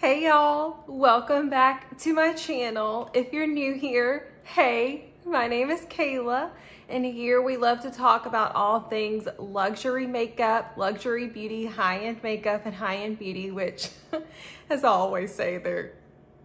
Hey y'all, welcome back to my channel. If you're new here, hey, my name is Kayla, and here we love to talk about all things luxury makeup, luxury beauty, high-end makeup, and high-end beauty, which as I always say, they're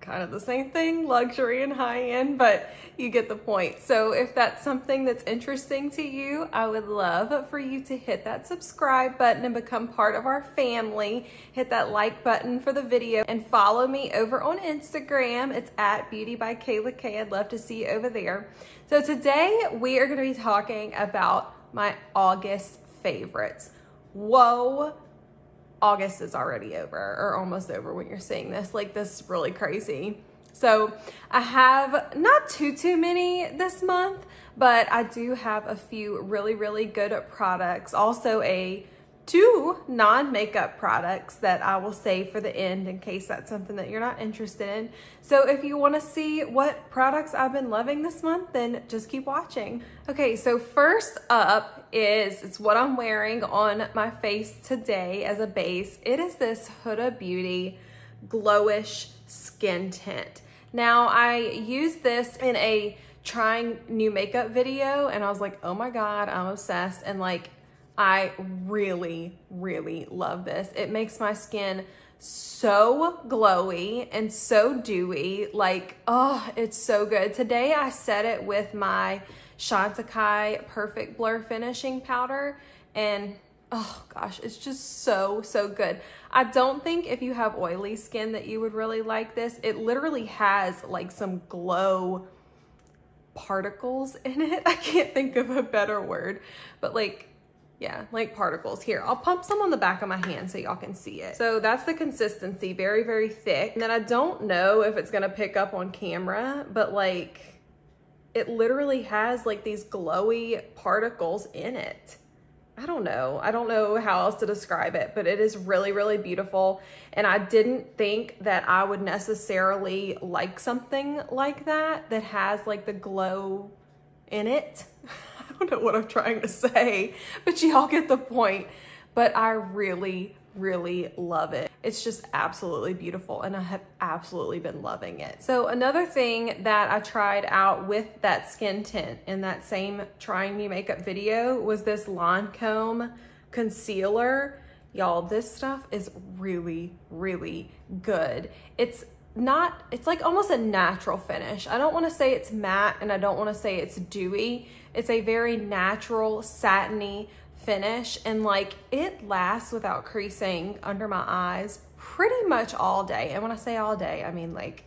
kind of the same thing, luxury and high-end, but you get the point. So if that's something that's interesting to you, I would love for you to hit that subscribe button and become part of our family. Hit that like button for the video and follow me over on Instagram. It's at beautybykaylak. I'd love to see you over there. So today we are going to be talking about my August favorites. Whoa. August is already over, or almost over when you're seeing this. Like, this is really crazy. So I have not too many this month, but I do have a few really good products. Also two non-makeup products that I will save for the end in case that's something that you're not interested in. So if you want to see what products I've been loving this month, then just keep watching. Okay, so first up it's what I'm wearing on my face today as a base. It is this Huda Beauty Glowish Skin Tint. Now, I used this in a trying new makeup video and I was like, oh my God, I'm obsessed. And like, I really love this. It makes my skin so glowy and so dewy. Like, oh, it's so good. Today I set it with my Chantecaille Perfect Blur Finishing Powder, and oh gosh, it's just so good. I don't think if you have oily skin that you would really like this. It literally has like some glow particles in it. I can't think of a better word, but like, yeah, like particles. Here, I'll pump some on the back of my hand so y'all can see it. So that's the consistency, very thick. And then I don't know if it's gonna pick up on camera, but like, it literally has like these glowy particles in it. I don't know how else to describe it, but it is really beautiful. And I didn't think that I would necessarily like something like that has like the glow in it. I don't know what I'm trying to say, but y'all get the point. But I really love it. It's just absolutely beautiful and I have absolutely been loving it. So another thing that I tried out with that skin tint in that same trying new makeup video was this Lancome concealer. Y'all, this stuff is really good. It's like almost a natural finish. I don't want to say it's matte and I don't want to say it's dewy. It's a very natural satiny finish, and like, it lasts without creasing under my eyes pretty much all day. And when I say all day, I mean like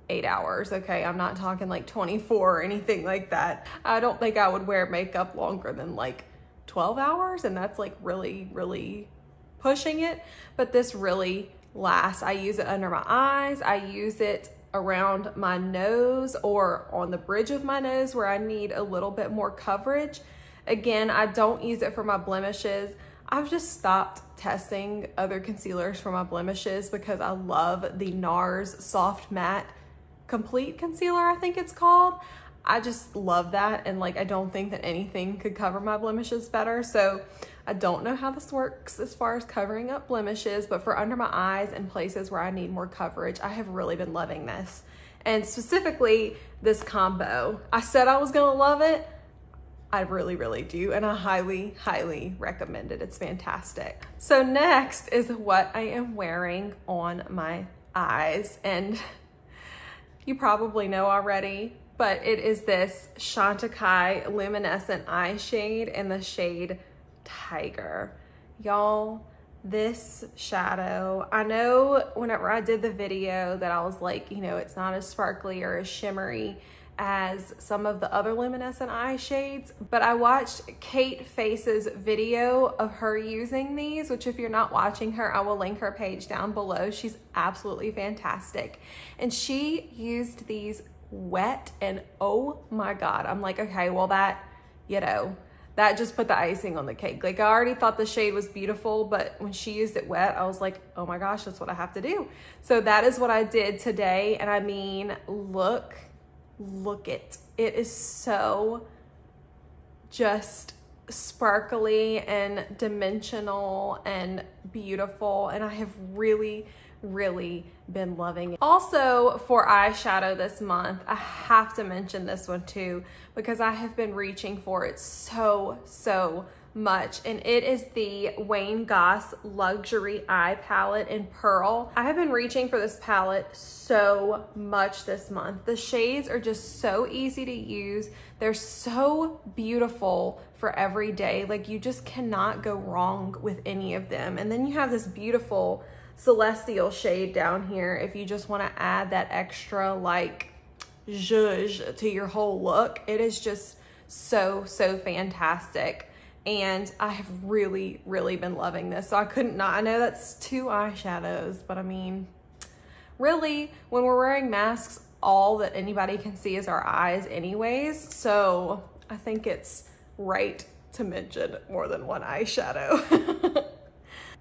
8 hours, okay? I'm not talking like 24 or anything like that. I don't think I would wear makeup longer than like 12 hours, and that's like really pushing it, but this really lasts. I use it under my eyes. I use it around my nose or on the bridge of my nose where I need a little bit more coverage. Again, I don't use it for my blemishes. I've just stopped testing other concealers for my blemishes because I love the NARS Soft Matte Complete Concealer, I think it's called. I just love that, and like, I don't think that anything could cover my blemishes better. So I don't know how this works as far as covering up blemishes, but for under my eyes and places where I need more coverage, I have really been loving this. And specifically this combo. I said I was gonna love it. I really do, and I highly recommend it. It's fantastic. So next is what I am wearing on my eyes, and you probably know already, but it is this Chantecaille Luminescent Eye Shade in the shade Tiger. Y'all, this shadow, I know whenever I did the video that I was like, you know, it's not as sparkly or as shimmery as some of the other luminescent eye shades, but I watched Kate Face's video of her using these, which if you're not watching her, I will link her page down below. She's absolutely fantastic. And she used these wet, and oh my God, I'm like, okay, well that, you know, that just put the icing on the cake. Like, I already thought the shade was beautiful, but when she used it wet, I was like, oh my gosh, that's what I have to do. So that is what I did today. And I mean, look it. It is so just sparkly and dimensional and beautiful. And I have really really been loving it. Also, for eyeshadow this month, I have to mention this one too, because I have been reaching for it so much, and it is the Wayne Goss Luxury Eye Palette in Pearl. I have been reaching for this palette so much this month. The shades are just so easy to use. They're so beautiful for every day. Like, you just cannot go wrong with any of them. And then you have this beautiful Celestial shade down here if you just want to add that extra like zhuzh to your whole look. It is just so fantastic. And I have really been loving this. So I couldn't not, I know that's 2 eyeshadows, but I mean, really, when we're wearing masks, all that anybody can see is our eyes anyways. So I think it's right to mention more than 1 eyeshadow.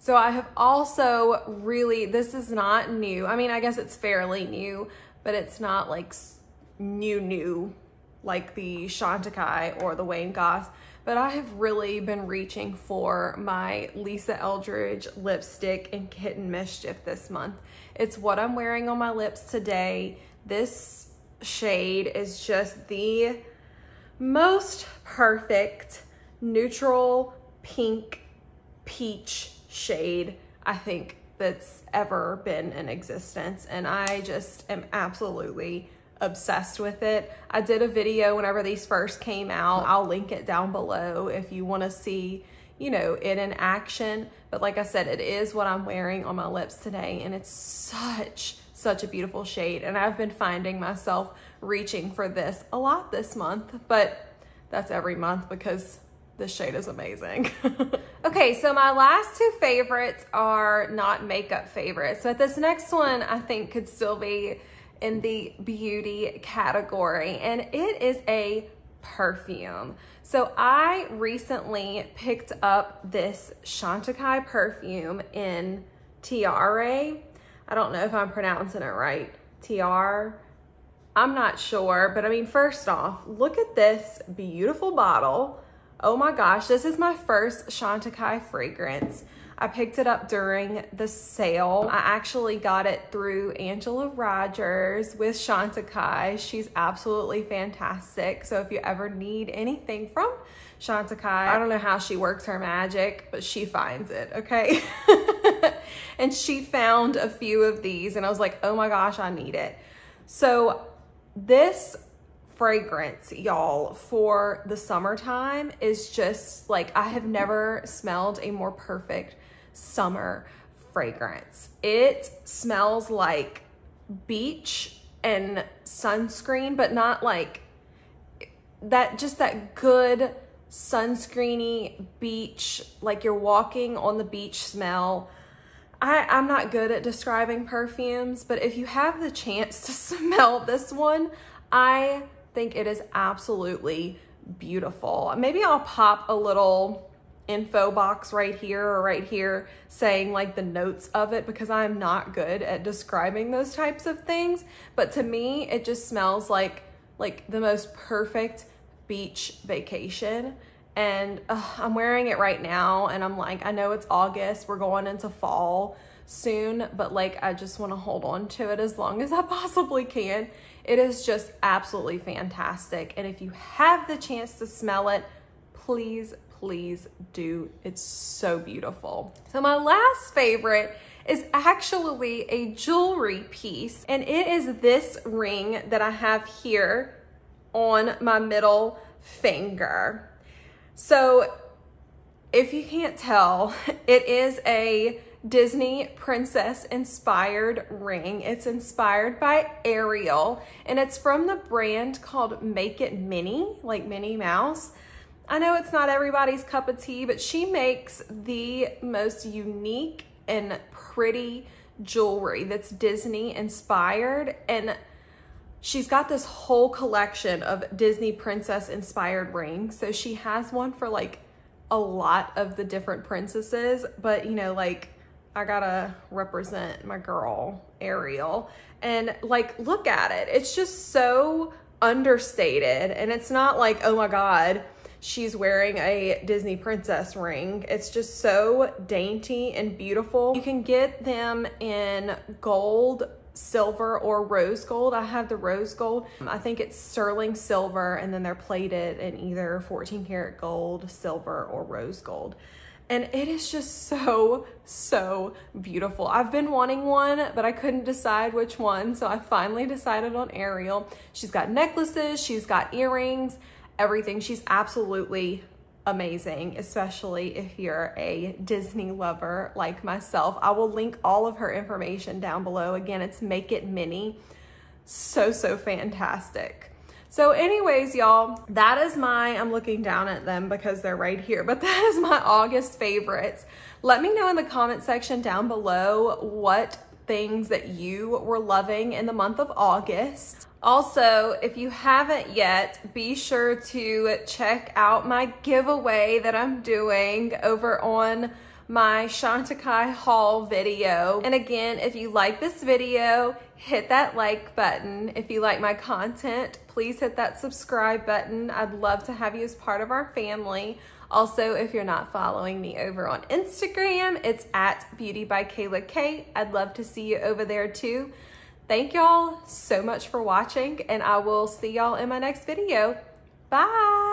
So I have also really, this is not new. I mean, I guess it's fairly new, but it's not like new like the Chantecaille or the Wayne Goss. But I have really been reaching for my Lisa Eldridge lipstick in Kitten Mischief this month. It's what I'm wearing on my lips today. This shade is just the most perfect neutral pink peach shade I think that's ever been in existence. And I just am absolutely obsessed with it. I did a video whenever these first came out. I'll link it down below if you want to see, you know, it in action. But like I said, it is what I'm wearing on my lips today, and it's such a beautiful shade. And I've been finding myself reaching for this a lot this month, but that's every month because this shade is amazing. Okay, so my last 2 favorites are not makeup favorites. So this next one I think could still be in the beauty category, and it is a perfume. So I recently picked up this Chantecaille perfume in Tiare. I don't know if I'm pronouncing it right. Tiare? I'm not sure, but I mean, first off, look at this beautiful bottle. Oh my gosh, this is my first Chantecaille fragrance. I picked it up during the sale. I actually got it through Angela Rogers with Chantecaille. She's absolutely fantastic. So if you ever need anything from Chantecaille, I don't know how she works her magic, but she finds it, okay? And she found a few of these and I was like, oh my gosh, I need it. So this fragrance, y'all, for the summertime is just like, I have never smelled a more perfect summer fragrance. It smells like beach and sunscreen, but not like that, just that good sunscreeny beach, like you're walking on the beach smell. I'm not good at describing perfumes, but if you have the chance to smell this one, I think it is absolutely beautiful. Maybe I'll pop a little info box right here saying like the notes of it, because I'm not good at describing those types of things. But to me, it just smells like the most perfect beach vacation. And I'm wearing it right now, and I'm like, I know it's August, we're going into fall soon, but like, I just want to hold on to it as long as I possibly can. It is just absolutely fantastic. And if you have the chance to smell it, please do. It's so beautiful. So my last favorite is actually a jewelry piece, and it is this ring that I have here on my middle finger. So if you can't tell, it is a Disney princess inspired ring. It's inspired by Ariel, and it's from the brand called Make It Minnie, like Minnie Mouse. I know it's not everybody's cup of tea, but she makes the most unique and pretty jewelry that's Disney inspired, and she's got this whole collection of Disney princess inspired rings. So she has one for like a lot of the different princesses, but you know, like, I gotta represent my girl Ariel, and like, look at it. It's just so understated, and it's not like, oh my God, she's wearing a Disney princess ring. It's just so dainty and beautiful. You can get them in gold, silver, or rose gold. I have the rose gold. I think it's sterling silver, and then they're plated in either 14 karat gold, silver, or rose gold. And it is just so, so beautiful. I've been wanting one, but I couldn't decide which one, so I finally decided on Ariel. She's got necklaces, she's got earrings, everything. She's absolutely amazing, especially if you're a Disney lover like myself. I will link all of her information down below. Again, it's Make It Mini. So, so fantastic. So anyways, y'all, that is I'm looking down at them because they're right here, but that is my August favorites. Let me know in the comment section down below what things that you were loving in the month of August. Also, if you haven't yet, be sure to check out my giveaway that I'm doing over on my Chantecaille haul video. And again, if you like this video, hit that like button. If you like my content, please hit that subscribe button. I'd love to have you as part of our family. Also, if you're not following me over on Instagram, it's at beautybykaylak. I'd love to see you over there too. Thank y'all so much for watching, and I will see y'all in my next video. Bye.